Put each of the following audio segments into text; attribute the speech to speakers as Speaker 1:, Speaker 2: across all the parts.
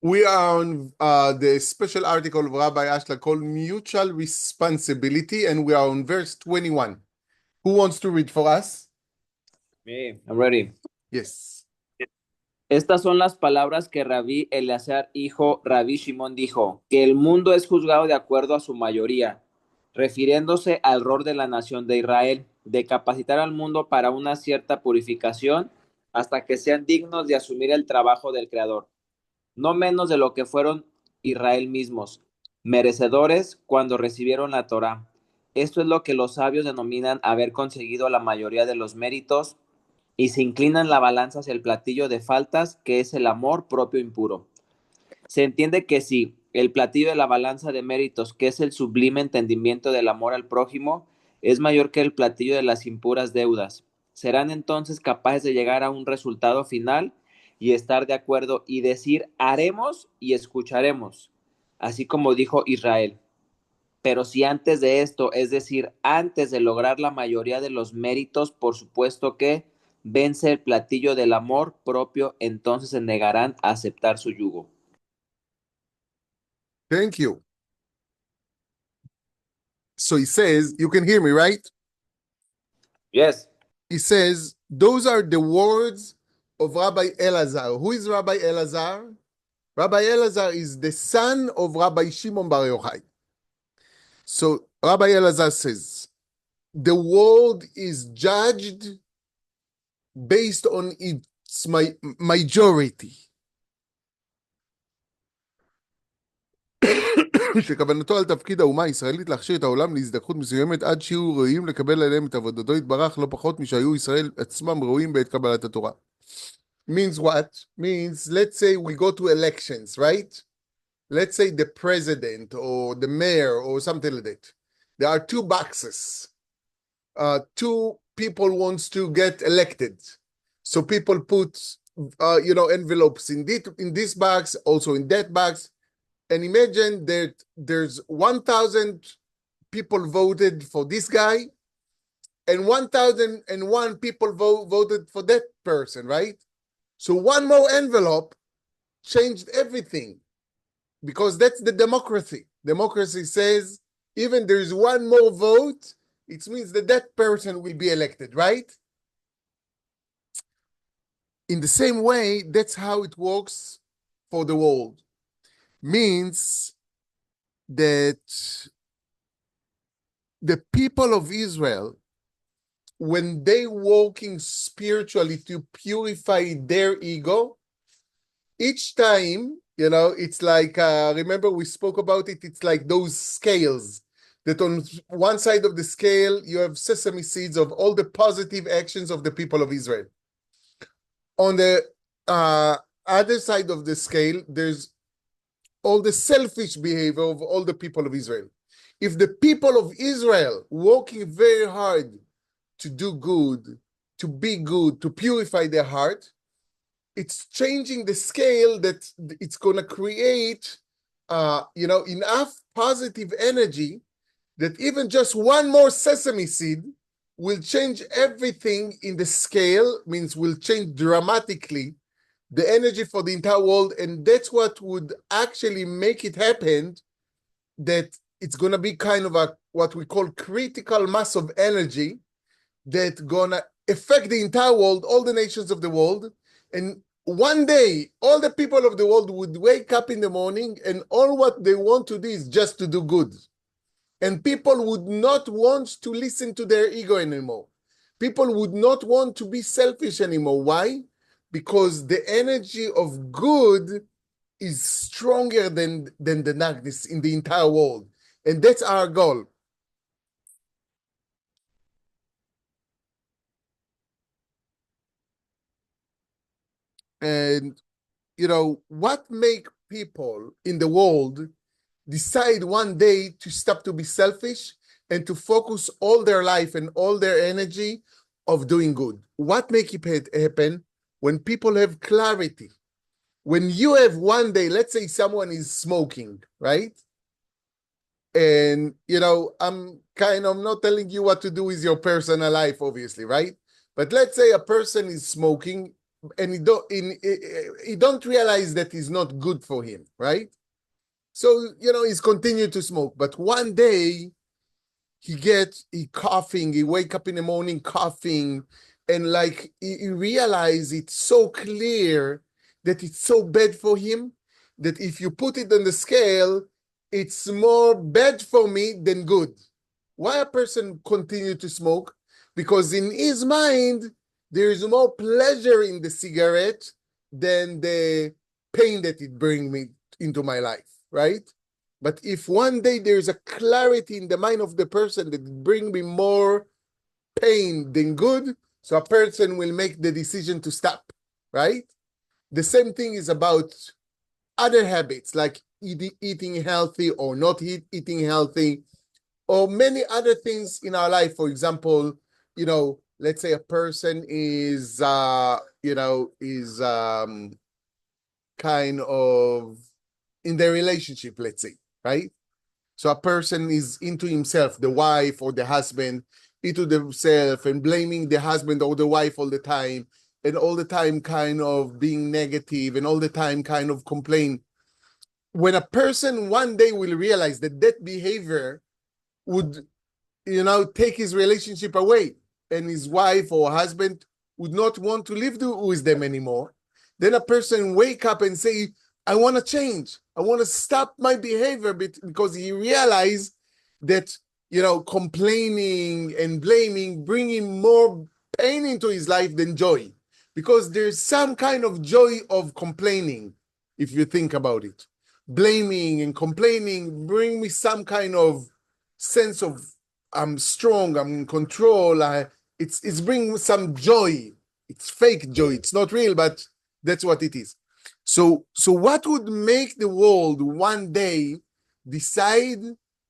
Speaker 1: We are on the special article of Rabbi Ashla called Mutual Responsibility, and we are on verse 21. Who wants to read for us?
Speaker 2: Me, I'm ready.
Speaker 1: Yes.
Speaker 2: Estas son las palabras que Rabí Eleazar, hijo Rabí Shimón, dijo, que el mundo es juzgado de acuerdo a su mayoría, refiriéndose al rol de la nación de Israel, de capacitar al mundo para una cierta purificación hasta que sean dignos de asumir el trabajo del Creador, no menos de lo que fueron Israel mismos, merecedores cuando recibieron la Torá. Esto es lo que los sabios denominan haber conseguido la mayoría de los méritos y se inclinan la balanza hacia el platillo de faltas, que es el amor propio impuro. Se entiende que si el platillo de la balanza de méritos, que es el sublime entendimiento del amor al prójimo, es mayor que el platillo de las impuras deudas, serán entonces capaces de llegar a un resultado final y estar de acuerdo y decir haremos y escucharemos, así como dijo Israel. Pero si antes de esto, es decir, antes de lograr la mayoría de los méritos, por supuesto que vence el platillo del amor propio, entonces se negarán a aceptar su yugo.
Speaker 1: Thank you. So he says, you can hear me, right?
Speaker 2: Yes.
Speaker 1: He says, those are the words of Rabbi Elazar. Who is Rabbi Elazar? Rabbi Elazar is the son of Rabbi Shimon Bar Yochai. So Rabbi Elazar says, the world is judged based on its majority. שכוונתו על תפקיד האומה הישראלית להכשיר את העולם להזדקות מסוימת עד שיהיו ראויים לקבל עליהם את עבודתו יתברך לא פחות משהיו ישראל עצמם ראויים בעת קבלת התורה. Means what? Means let's say we go to elections, right? Let's say the president or the mayor or something like that. There are two boxes. Two people wants to get elected. So people put envelopes in this box, also in that box. And imagine that there's 1,000 people voted for this guy and 1,001 people voted for that person, right? So one more envelope changed everything because that's the democracy. Democracy says even there's one more vote, it means that that person will be elected, right? In the same way, that's how it works for the world. Means that the people of Israel, when they walking spiritually to purify their ego, each time, it's like, remember we spoke about it, it's like those scales that on one side of the scale, you have sesame seeds of all the positive actions of the people of Israel. On the other side of the scale, there's all the selfish behavior of all the people of Israel. If the people of Israel working very hard to do good, to be good, to purify their heart, it's changing the scale that it's going to create, enough positive energy that even just one more sesame seed will change everything in the scale, means will change dramatically the energy for the entire world. And that's what would actually make it happen, that it's going to be kind of what we call critical mass of energy that's going to affect the entire world, all the nations of the world. And one day, all the people of the world would wake up in the morning and all what they want to do is just to do good. And people would not want to listen to their ego anymore. People would not want to be selfish anymore. Why? Because the energy of good is stronger than the darkness in the entire world. And that's our goal. And, what make people in the world decide one day to stop to be selfish and to focus all their life and all their energy of doing good? What make it happen? When people have clarity. When you have one day, let's say someone is smoking, right? And, I'm not telling you what to do with your personal life, obviously, right? But let's say a person is smoking and he don't realize that it's not good for him, right? So, he's continued to smoke. But one day he coughing, he wake up in the morning coughing, and like he realize it's so clear that it's so bad for him that if you put it on the scale, it's more bad for me than good. Why a person continue to smoke? Because in his mind, there is more pleasure in the cigarette than the pain that it bring me into my life, right? But if one day there's a clarity in the mind of the person that bring me more pain than good, so a person will make the decision to stop, right? The same thing is about other habits like eating healthy or not eating healthy, or many other things in our life. For example, let's say a person is kind of in their relationship, let's say, right? So a person is into himself, the wife or the husband, into themselves and blaming the husband or the wife all the time, and all the time kind of being negative and all the time kind of complain. When a person one day will realize that that behavior would, take his relationship away, and his wife or husband would not want to live with them anymore, then a person wake up and say, I want to change. I want to stop my behavior because he realized that, complaining and blaming bringing more pain into his life than joy. Because there's some kind of joy of complaining, if you think about it. Blaming and complaining bring me some kind of sense of I'm strong, I'm in control. It's bringing some joy. It's fake joy. It's not real, but that's what it is. So what would make the world one day decide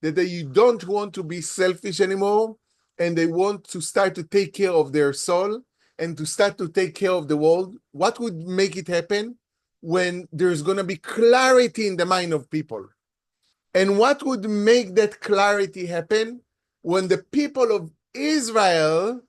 Speaker 1: that you don't want to be selfish anymore, and they want to start to take care of their soul and to start to take care of the world? What would make it happen? When there's going to be clarity in the mind of people. And what would make that clarity happen? When the people of Israel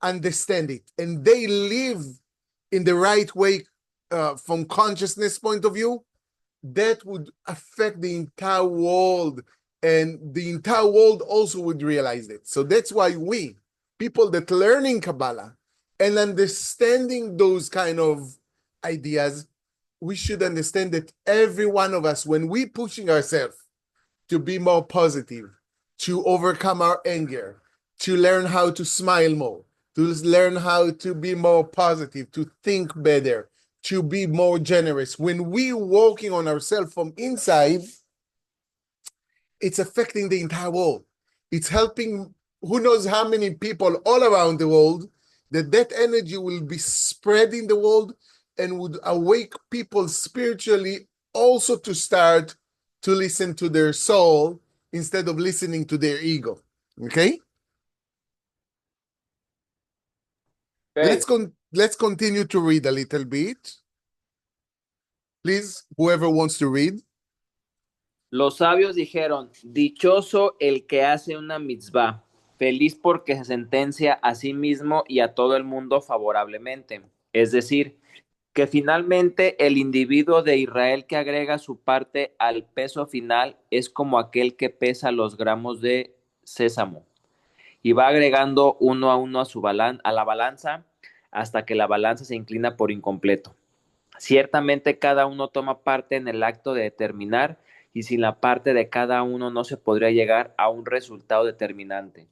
Speaker 1: understand it and they live in the right way, from consciousness point of view, that would affect the entire world, and the entire world also would realize it. So that's why we, people that learning Kabbalah and understanding those kind of ideas, we should understand that every one of us, when we pushing ourselves to be more positive, to overcome our anger, to learn how to smile more, to learn how to be more positive, to think better, to be more generous. When we working on ourselves from inside, it's affecting the entire world. It's helping who knows how many people all around the world, that energy will be spread in the world and would awake people spiritually also to start to listen to their soul instead of listening to their ego. Okay?
Speaker 2: Okay.
Speaker 1: Let's continue to read a little bit. Please, whoever wants to read.
Speaker 2: Los sabios dijeron, dichoso el que hace una mitzvah, feliz porque se sentencia a sí mismo y a todo el mundo favorablemente. Es decir, que finalmente el individuo de Israel que agrega su parte al peso final es como aquel que pesa los gramos de sésamo y va agregando uno a uno a la balanza hasta que la balanza se inclina por incompleto. Ciertamente cada uno toma parte en el acto de determinar y sin la parte de cada uno no se podría llegar a un resultado determinante.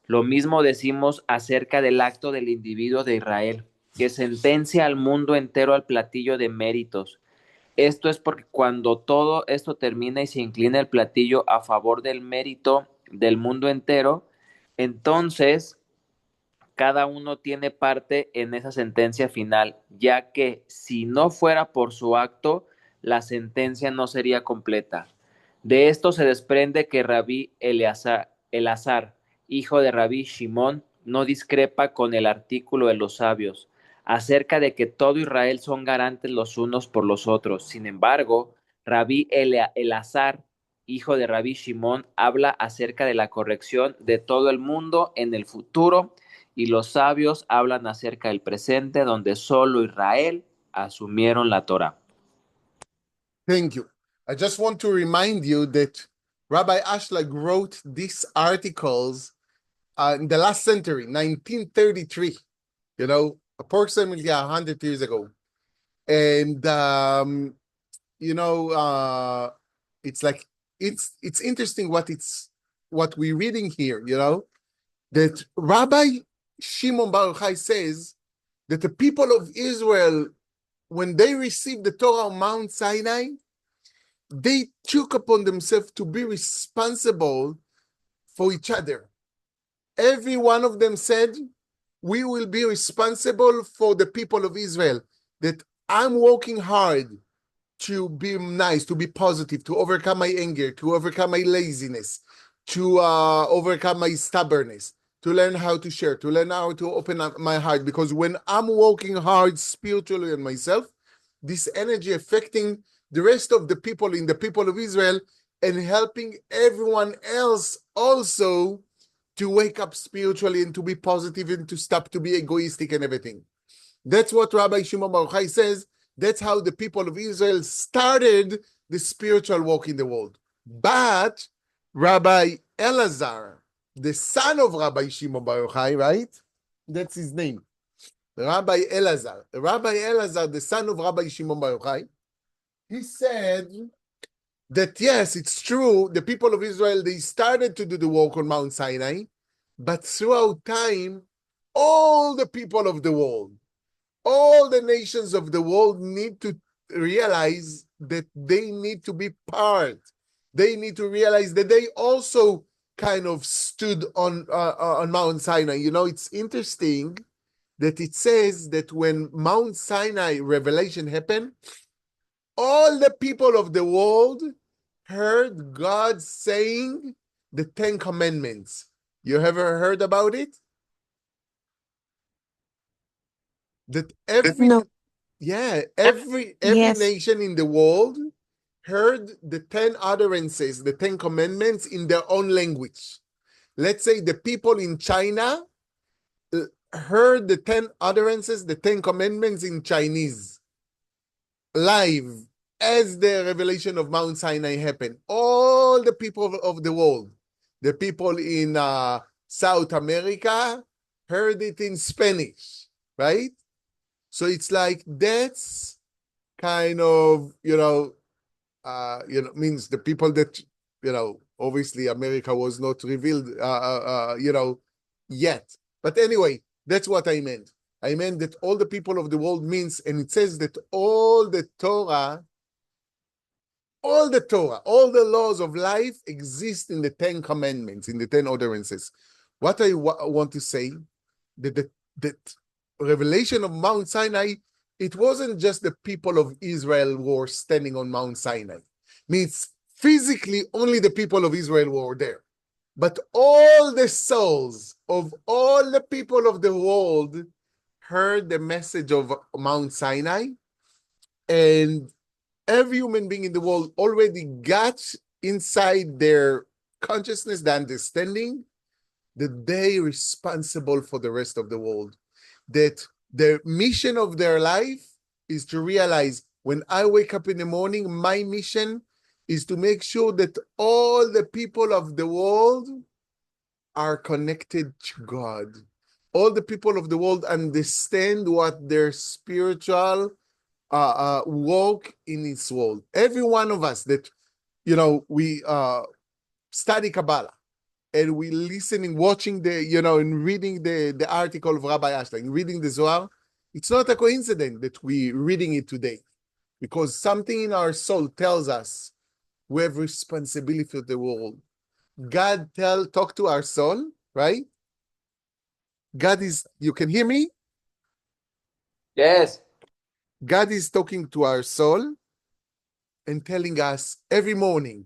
Speaker 2: Lo mismo decimos acerca del acto del individuo de Israel, que sentencia al mundo entero al platillo de méritos. Esto es porque cuando todo esto termina y se inclina el platillo a favor del mérito del mundo entero, entonces cada uno tiene parte en esa sentencia final, ya que si no fuera por su acto, la sentencia no sería completa. De esto se desprende que Rabí Elazar, hijo de Rabí Shimón, no discrepa con el artículo de los sabios, acerca de que todo Israel son garantes los unos por los otros. Sin embargo, Rabí Elazar, hijo de Rabí Shimón, habla acerca de la corrección de todo el mundo en el futuro y los sabios hablan acerca del presente donde solo Israel asumieron la Torah.
Speaker 1: Thank you. I just want to remind you that Rabbi Ashlag wrote these articles in the last century, 1933, approximately 100 years ago. And, it's like, it's interesting what we're reading here, that Rabbi Shimon Bar Yochai says that the people of Israel, when they received the Torah on Mount Sinai, they took upon themselves to be responsible for each other. Every one of them said, we will be responsible for the people of Israel, that I'm working hard to be nice, to be positive, to overcome my anger, to overcome my laziness, to overcome my stubbornness, to learn how to share, to learn how to open up my heart. Because when I'm working hard spiritually on myself, this energy affecting the rest of the people in the people of Israel and helping everyone else also to wake up spiritually and to be positive and to stop to be egoistic and everything. That's what Rabbi Shimon Bar Yochai says. That's how the people of Israel started the spiritual walk in the world. But Rabbi Elazar, the son of Rabbi Shimon Bar Yochai, right? That's his name. Rabbi Elazar. Rabbi Elazar, the son of Rabbi Shimon Bar Yochai, he said that yes, it's true, the people of Israel, they started to do the work on Mount Sinai, but throughout time, all the people of the world, all the nations of the world need to realize that they need to be part. They need to realize that they also kind of stood on Mount Sinai. It's interesting that it says that when Mount Sinai revelation happened, all the people of the world heard God saying the 10 Commandments. You ever heard about it? That every
Speaker 3: No.
Speaker 1: every
Speaker 3: Yes.
Speaker 1: nation in the world heard the 10 utterances, the 10 Commandments in their own language. Let's say the people in China heard the 10 utterances, the 10 Commandments in Chinese live as the revelation of Mount Sinai happened. All the people of the world, the people in South America heard it in Spanish, right? So it's like that's kind of, means the people that, obviously America was not revealed, yet. But anyway, that's what I meant. I meant that all the people of the world means, and it says that all the Torah, all the laws of life exist in the 10 Commandments, in the 10 ordinances. What I want to say, that revelation of Mount Sinai, it wasn't just the people of Israel who were standing on Mount Sinai. Means physically only the people of Israel were there. But all the souls of all the people of the world heard the message of Mount Sinai, and every human being in the world already got inside their consciousness, the understanding that they responsible for the rest of the world. That the mission of their life is to realize when I wake up in the morning, my mission is to make sure that all the people of the world are connected to God. All the people of the world understand what their spiritual walk in this world. Every one of us that, we study Kabbalah, and we listening, watching and reading the article of Rabbi Ashlag, reading the Zohar, it's not a coincidence that we're reading it today, because something in our soul tells us we have responsibility for the world. God talk to our soul, right? You can hear me?
Speaker 2: Yes.
Speaker 1: God is talking to our soul and telling us every morning.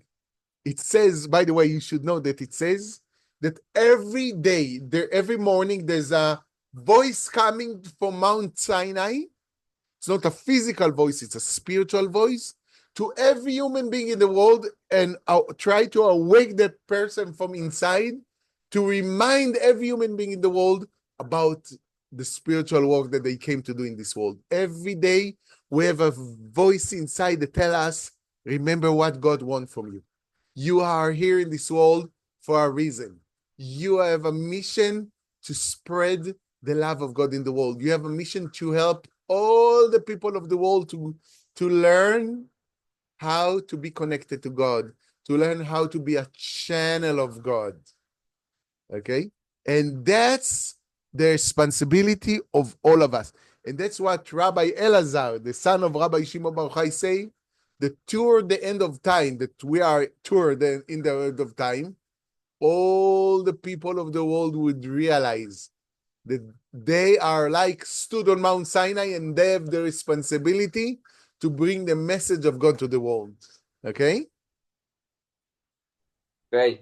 Speaker 1: It says, by the way, you should know that it says that every day, every morning, there's a voice coming from Mount Sinai. It's not a physical voice, it's a spiritual voice to every human being in the world, and try to awake that person from inside to remind every human being in the world about the spiritual work that they came to do in this world. Every day, we have a voice inside that tells us, remember what God wants from you. You are here in this world for a reason. You have a mission to spread the love of God in the world. You have a mission to help all the people of the world to learn how to be connected to God, to learn how to be a channel of God. Okay? And that's the responsibility of all of us. And that's what Rabbi Elazar, the son of Rabbi Shimon Bar Yochai, say, that toward the end of time, that we are toward in the end of time, all the people of the world would realize that they are like stood on Mount Sinai and they have the responsibility to bring the message of God to the world. Okay?
Speaker 2: Ok.